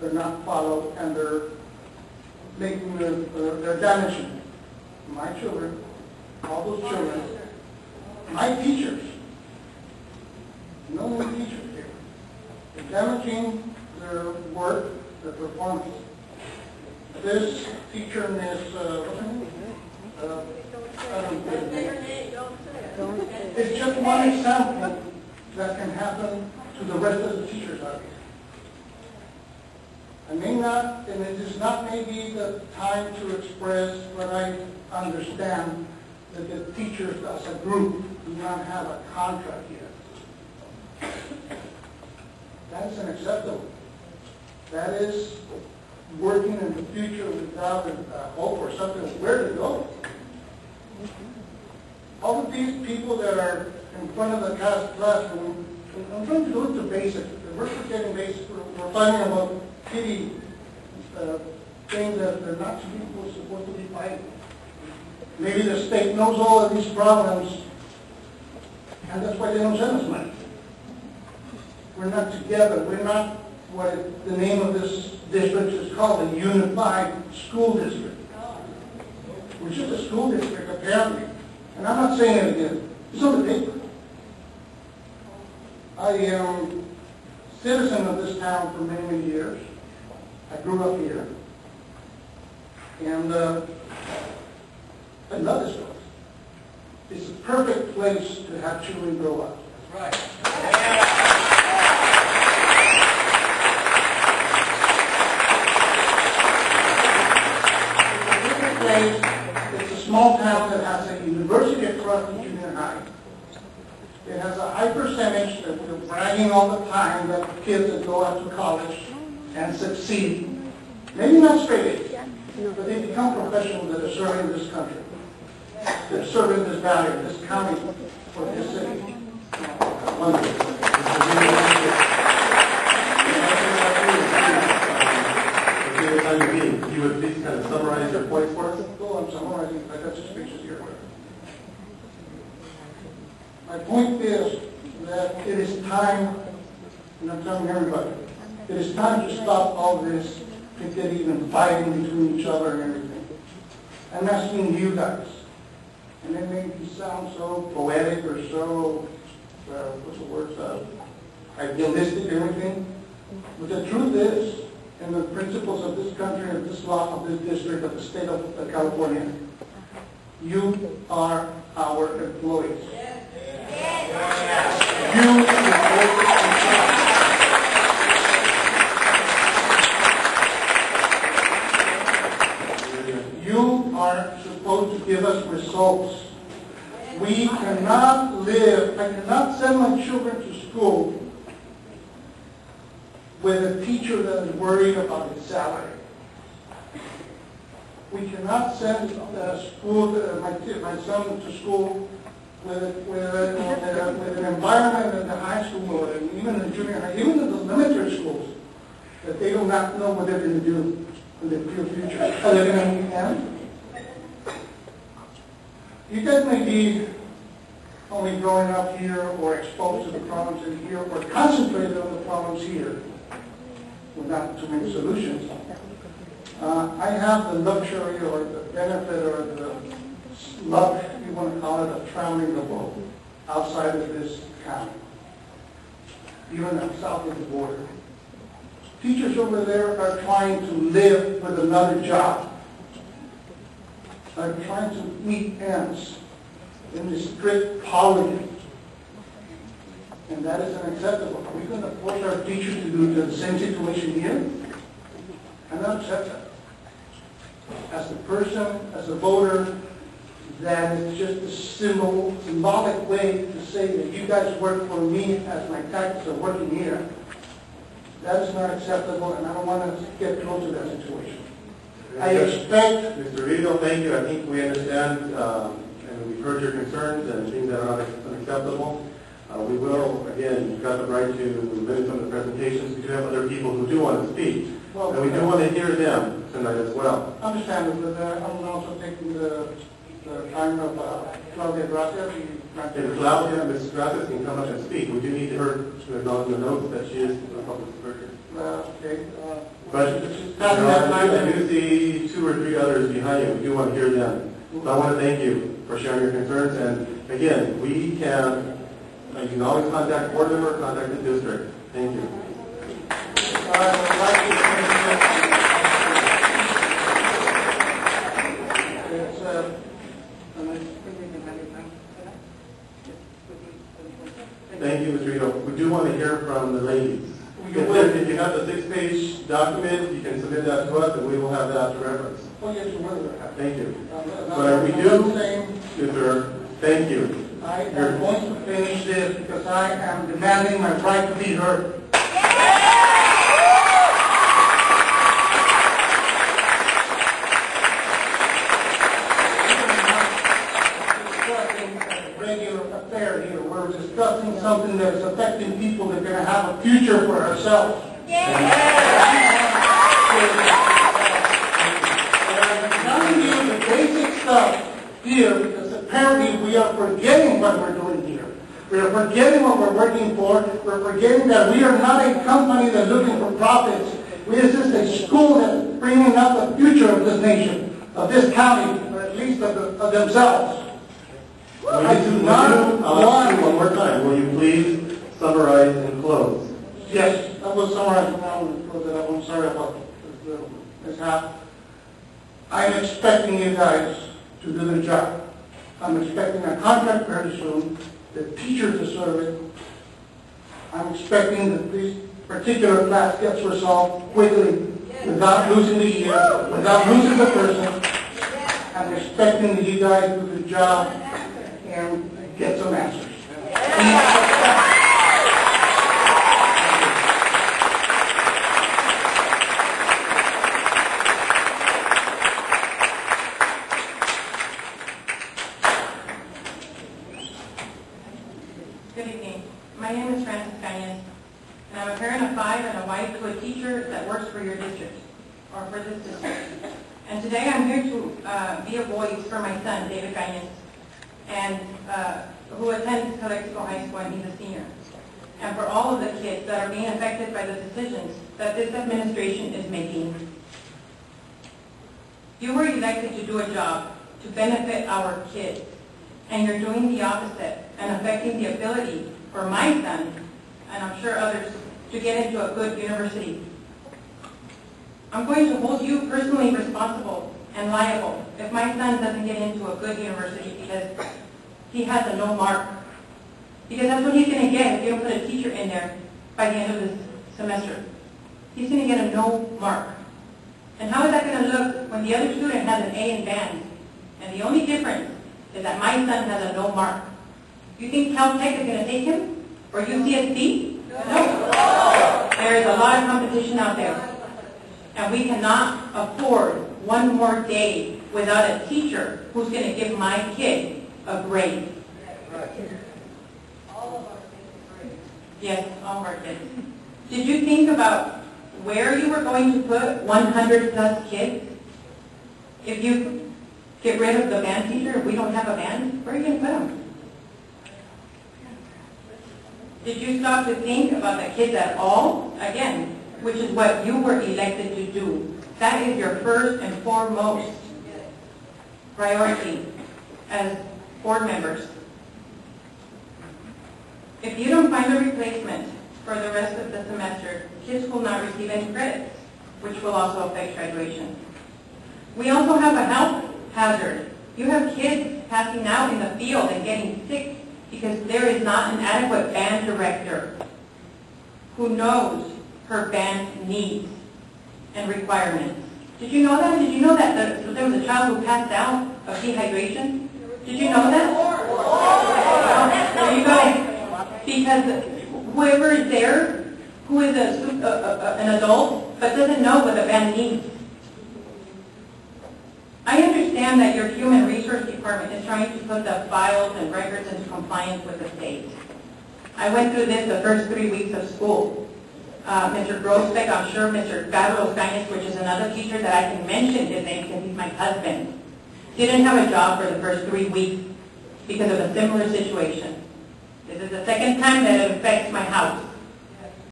they're not followed, and they're making they're damaging my children, all those children, my teachers. No new teachers here. They're damaging their work, their performance. This teacher, Miss, what's her name? I don't know. It's just one example that can happen to the rest of the teachers out here. I may not, and it is not maybe the time to express what I understand that the teachers as a group do not have a contract yet. That is unacceptable. That is working in the future without a hope or something where to go. All of these people that are in front of the classroom, I'm trying to go to basics. We're forgetting basics. We're finding about kitty things that they're not supposed to be fighting. Maybe the state knows all of these problems, and that's why they don't send us money. We're not together. We're not what the name of this district is called, a unified school district. We're just a school district, apparently. And I'm not saying it again. It's on the paper. I am a citizen of this town for many, many years. I grew up here. And I love this place. It's a perfect place to have children grow up. That's right. It's a small town that has a university across the junior high. It has a high percentage that we're bragging all the time that kids that go out to college and succeed. Maybe not straight A's, but they become professionals that are serving this country. They're serving this valley, this county, for this city. You would please kind of summarize your points for us? Oh, I'm summarizing. I got just pictures here. My point is that it is time, and I'm telling everybody, it is time to stop all this, to get even fighting between each other and everything. I'm asking you guys, and it may sound so poetic or so, what's the word, idealistic or anything, but the truth is, and the principles of this country, of this law, of this district, of the state of California, you are our employees. You are supposed to give us results. We cannot live, I cannot send my children to school with a teacher that is worried about his salary. We cannot send my son to school with an environment in the high school or even in the junior high, even in the elementary schools, that they do not know what they're going to do in the future. Are they going to weekend? You guys may be only growing up here or exposed to the problems in here or concentrated on the problems here with not too many solutions. I have the luxury or the benefit or the luck, if you want to call it, of traveling the world outside of this county, even south of the border. Teachers over there are trying to live with another job, are trying to meet ends in this strict poverty. And that is unacceptable. Are we going to force our teachers to do the same situation here? I cannot accept that. As a person, as a voter, that is just a symbolic way to say that you guys work for me as my taxes are working here. That is not acceptable, and I don't want to get close to that situation. I expect... Mr. Rigo, thank you. I think we understand, and we've heard your concerns and things that are not unacceptable. We will, again, you've got the right to limit some of the presentations. We do have other people who do want to speak, and we do want to hear them tonight as well. Understandable, but I'm also taking the time of Claudia Gracias. If Claudia, Mrs. Gracias can come up and speak. We do need her to acknowledge the notes that she is a public speaker. Okay. But I do see 2 or 3 others behind you. We do want to hear them. So I want to thank you for sharing your concerns. And again, you can always contact board member, contact the district. Thank you. Thank you, Mr. Ito. We do want to hear from the ladies. If you have the 6-page document, you can submit that to us, and we will have that to reference. Oh, yes, you will. Thank you. But we do, sir, thank you. I am going to finish this because I am demanding my right to be heard. We're discussing something that is affecting people that are going to have a future for ourselves. I'm telling you the basic stuff here because apparently we are forgetting what we're doing here. We are forgetting what we're working for. We're forgetting that we are not a company that's looking for profits. We are just a school that's bringing up the future of this nation, of this county, or at least of themselves. I do not want... One more time, will you please summarize and close? Yes, I will summarize now and close it up. I'm sorry about the mishap. I'm expecting you guys to do the job. I'm expecting a contract very soon, the teacher to serve it. I'm expecting that this particular class gets resolved quickly, without losing the year, without losing the person. I'm expecting that you guys do the job and get some answers. Good evening. My name is Francis Cañas, and I'm a parent of 5 and a wife to a teacher that works for your district, or for this district. And today I'm here to be a voice for my son, David Cañas, and who attends Calexico High School, and he's a senior. And for all of the kids that are being affected by the decisions that this administration is making. You were elected to do a job to benefit our kids, and you're doing the opposite and affecting the ability for my son, and I'm sure others, to get into a good university. I'm going to hold you personally responsible and liable if my son doesn't get into a good university because he has a no mark. Because that's what he's going to get if you don't put a teacher in there by the end of this semester. He's going to get a no mark. And how is that going to look when the other student has an A in band? And the only difference is that my son has a no mark. You think Caltech is going to take him? Or UCSD? No. There is a lot of competition out there. And we cannot afford one more day without a teacher who's going to give my kid a grade. Yes, all of our kids. Did you think about where you were going to put 100 plus kids? If you get rid of the band teacher, if we don't have a band, where are you going to put them? Did you stop to think about the kids at all? Again, which is what you were elected to do. That is your first and foremost priority as board members. If you don't find a replacement for the rest of the semester, kids will not receive any credits, which will also affect graduation. We also have a health hazard. You have kids passing out in the field and getting sick because there is not an adequate band director who knows her band needs and requirements. Did you know that? Did you know that there was a child who passed out of dehydration? Did you know that? There you go. Because whoever is there, who is an adult, but doesn't know what the band needs. I understand that your human resource department is trying to put the files and records into compliance with the state. I went through this the first 3 weeks of school. Mr. Grosbeck, I'm sure Mr. Carlos Cañas, which is another teacher that I can mention his name because he's my husband, didn't have a job for the first 3 weeks because of a similar situation. This is the second time that it affects my house.